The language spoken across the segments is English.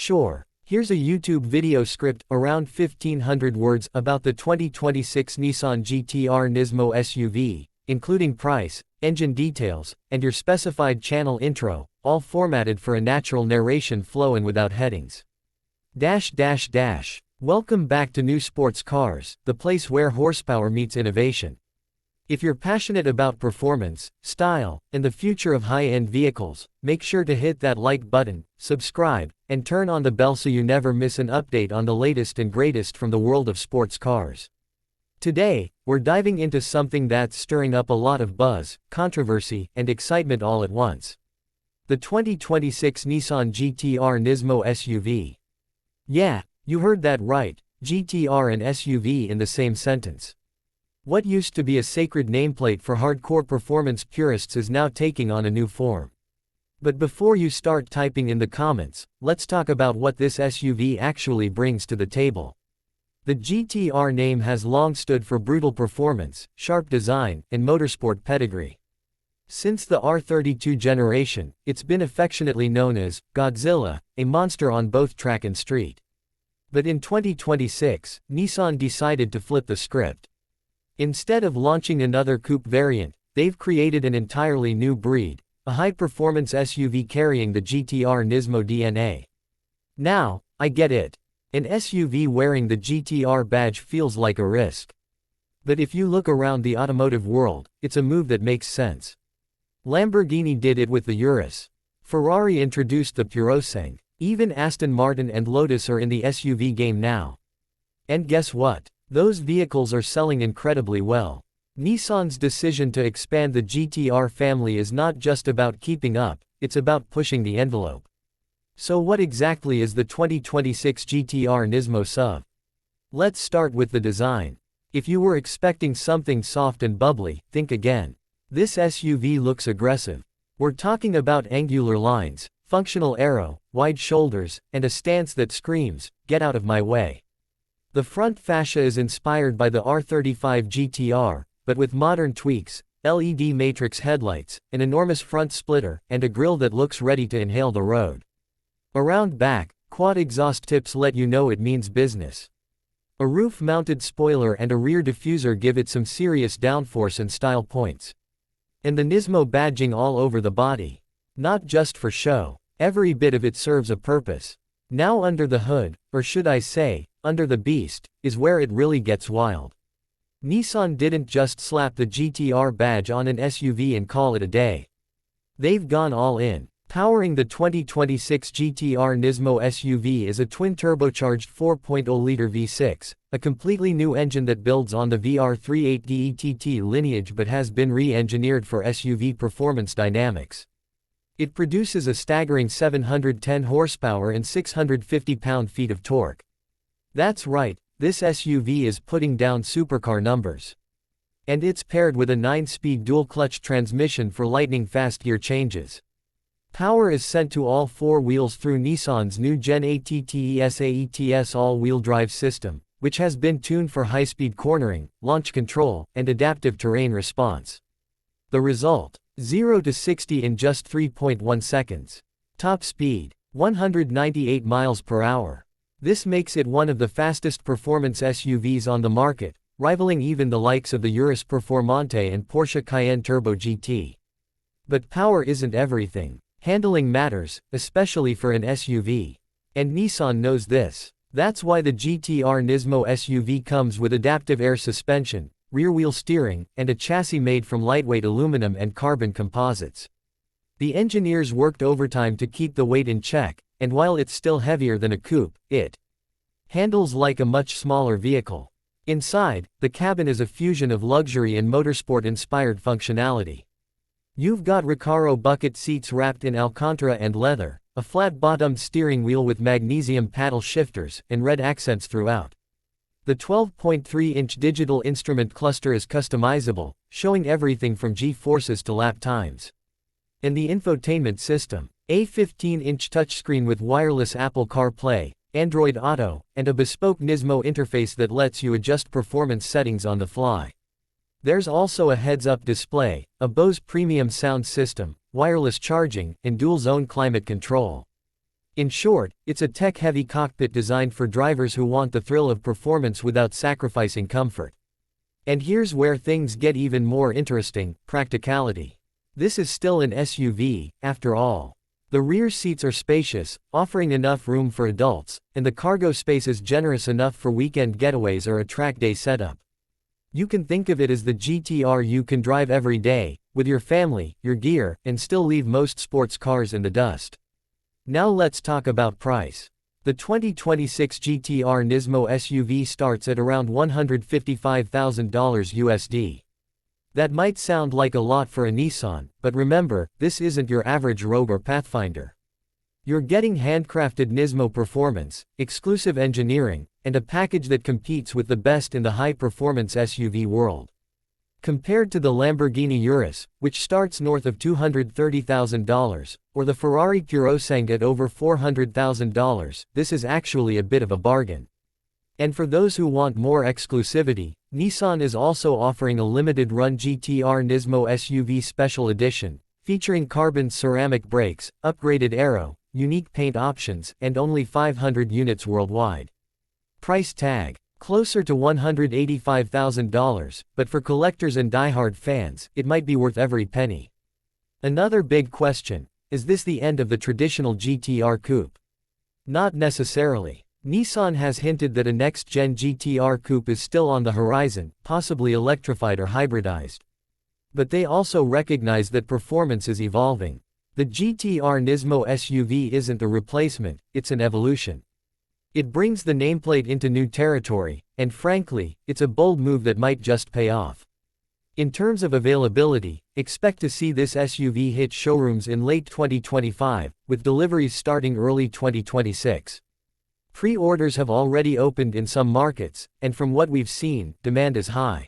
Sure, here's a YouTube video script, around 1500 words, about the 2026 Nissan GT-R Nismo SUV, including price, engine details, and your specified channel intro, all formatted for a natural narration flow and without headings. Welcome back to New Sports Cars, the place where horsepower meets innovation. If you're passionate about performance, style, and the future of high-end vehicles, make sure to hit that like button, subscribe, and turn on the bell so you never miss an update on the latest and greatest from the world of sports cars. Today, we're diving into something that's stirring up a lot of buzz, controversy, and excitement all at once. The 2026 Nissan GT-R Nismo SUV. Yeah, you heard that right, GT-R and SUV in the same sentence. What used to be a sacred nameplate for hardcore performance purists is now taking on a new form. But before you start typing in the comments, let's talk about what this SUV actually brings to the table. The GT-R name has long stood for brutal performance, sharp design, and motorsport pedigree. Since the R32 generation, it's been affectionately known as Godzilla, a monster on both track and street. But in 2026, Nissan decided to flip the script. Instead of launching another coupe variant, they've created an entirely new breed, a high-performance SUV carrying the GT-R Nismo DNA. Now, I get it. An SUV wearing the GT-R badge feels like a risk. But if you look around the automotive world, it's a move that makes sense. Lamborghini did it with the Urus. Ferrari introduced the Purosangue. Even Aston Martin and Lotus are in the SUV game now. And guess what? Those vehicles are selling incredibly well. Nissan's decision to expand the GT-R family is not just about keeping up, it's about pushing the envelope. So what exactly is the 2026 GT-R Nismo SUV? Let's start with the design. If you were expecting something soft and bubbly, think again. This SUV looks aggressive. We're talking about angular lines, functional aero, wide shoulders, and a stance that screams, "Get out of my way." The front fascia is inspired by the R35 GT-R, but with modern tweaks, LED matrix headlights, an enormous front splitter, and a grille that looks ready to inhale the road. Around back, quad exhaust tips let you know it means business. A roof-mounted spoiler and a rear diffuser give it some serious downforce and style points. And the Nismo badging all over the body. Not just for show, every bit of it serves a purpose. Now under the hood, or should I say, under the beast, is where it really gets wild. Nissan didn't just slap the GT-R badge on an SUV and call it a day. They've gone all in. Powering the 2026 GT-R Nismo SUV is a twin-turbocharged 4.0-liter V6, a completely new engine that builds on the VR38 DETT lineage but has been re-engineered for SUV performance dynamics. It produces a staggering 710 horsepower and 650 pound-feet of torque. That's right, this SUV is putting down supercar numbers. And it's paired with a 9-speed dual-clutch transmission for lightning-fast gear changes. Power is sent to all four wheels through Nissan's new Gen ATTES all-wheel drive system, which has been tuned for high-speed cornering, launch control, and adaptive terrain response. The result: 0 to 60 in just 3.1 seconds. Top speed: 198 miles per hour. This makes it one of the fastest performance SUVs on the market, rivaling even the likes of the Urus Performante and Porsche Cayenne Turbo GT. But power isn't everything. Handling matters, especially for an SUV. And Nissan knows this. That's why the GT-R Nismo SUV comes with adaptive air suspension, rear-wheel steering, and a chassis made from lightweight aluminum and carbon composites. The engineers worked overtime to keep the weight in check, and while it's still heavier than a coupe, it handles like a much smaller vehicle. Inside, the cabin is a fusion of luxury and motorsport-inspired functionality. You've got Recaro bucket seats wrapped in Alcantara and leather, a flat-bottomed steering wheel with magnesium paddle shifters, and red accents throughout. The 12.3-inch digital instrument cluster is customizable, showing everything from G-forces to lap times. And the infotainment system: a 15-inch touchscreen with wireless Apple CarPlay, Android Auto, and a bespoke Nismo interface that lets you adjust performance settings on the fly. There's also a heads-up display, a Bose premium sound system, wireless charging, and dual-zone climate control. In short, it's a tech-heavy cockpit designed for drivers who want the thrill of performance without sacrificing comfort. And here's where things get even more interesting: practicality. This is still an SUV, after all. The rear seats are spacious, offering enough room for adults, and the cargo space is generous enough for weekend getaways or a track day setup. You can think of it as the GT-R you can drive every day, with your family, your gear, and still leave most sports cars in the dust. Now let's talk about price. The 2026 GT-R Nismo SUV starts at around $155,000 USD. That might sound like a lot for a Nissan, but remember, this isn't your average Rogue or Pathfinder. You're getting handcrafted Nismo performance, exclusive engineering, and a package that competes with the best in the high-performance SUV world. Compared to the Lamborghini Urus, which starts north of $230,000, or the Ferrari Purosangue at over $400,000, this is actually a bit of a bargain. And for those who want more exclusivity, Nissan is also offering a limited-run GT-R Nismo SUV Special Edition, featuring carbon ceramic brakes, upgraded aero, unique paint options, and only 500 units worldwide. Price tag: closer to $185,000, but for collectors and diehard fans, it might be worth every penny. Another big question: is this the end of the traditional GT-R coupe? Not necessarily. Nissan has hinted that a next-gen GT-R coupe is still on the horizon, possibly electrified or hybridized. But they also recognize that performance is evolving. The GT-R Nismo SUV isn't a replacement, it's an evolution. It brings the nameplate into new territory, and frankly, it's a bold move that might just pay off. In terms of availability, expect to see this SUV hit showrooms in late 2025, with deliveries starting early 2026. Pre-orders have already opened in some markets, and from what we've seen, demand is high.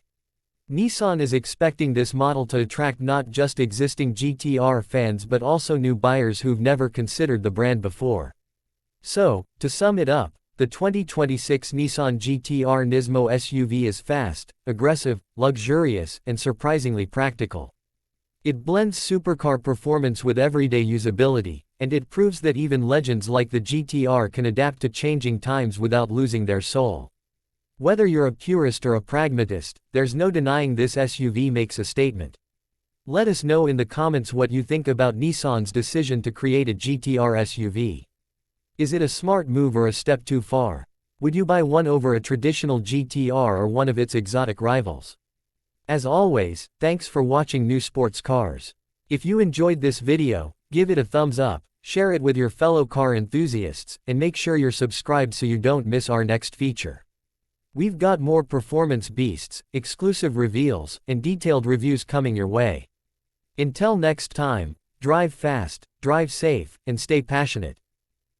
Nissan is expecting this model to attract not just existing GT-R fans but also new buyers who've never considered the brand before. So, to sum it up, the 2026 Nissan GT-R Nismo SUV is fast, aggressive, luxurious, and surprisingly practical. It blends supercar performance with everyday usability, and it proves that even legends like the GT-R can adapt to changing times without losing their soul. Whether you're a purist or a pragmatist, there's no denying this SUV makes a statement. Let us know in the comments what you think about Nissan's decision to create a GT-R SUV. Is it a smart move or a step too far? Would you buy one over a traditional GT-R or one of its exotic rivals? As always, thanks for watching New Sports Cars. If you enjoyed this video, give it a thumbs up, share it with your fellow car enthusiasts, and make sure you're subscribed so you don't miss our next feature. We've got more performance beasts, exclusive reveals, and detailed reviews coming your way. Until next time, drive fast, drive safe, and stay passionate.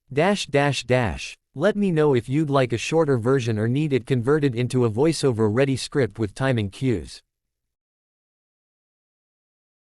Let me know if you'd like a shorter version or need it converted into a voiceover-ready script with timing cues.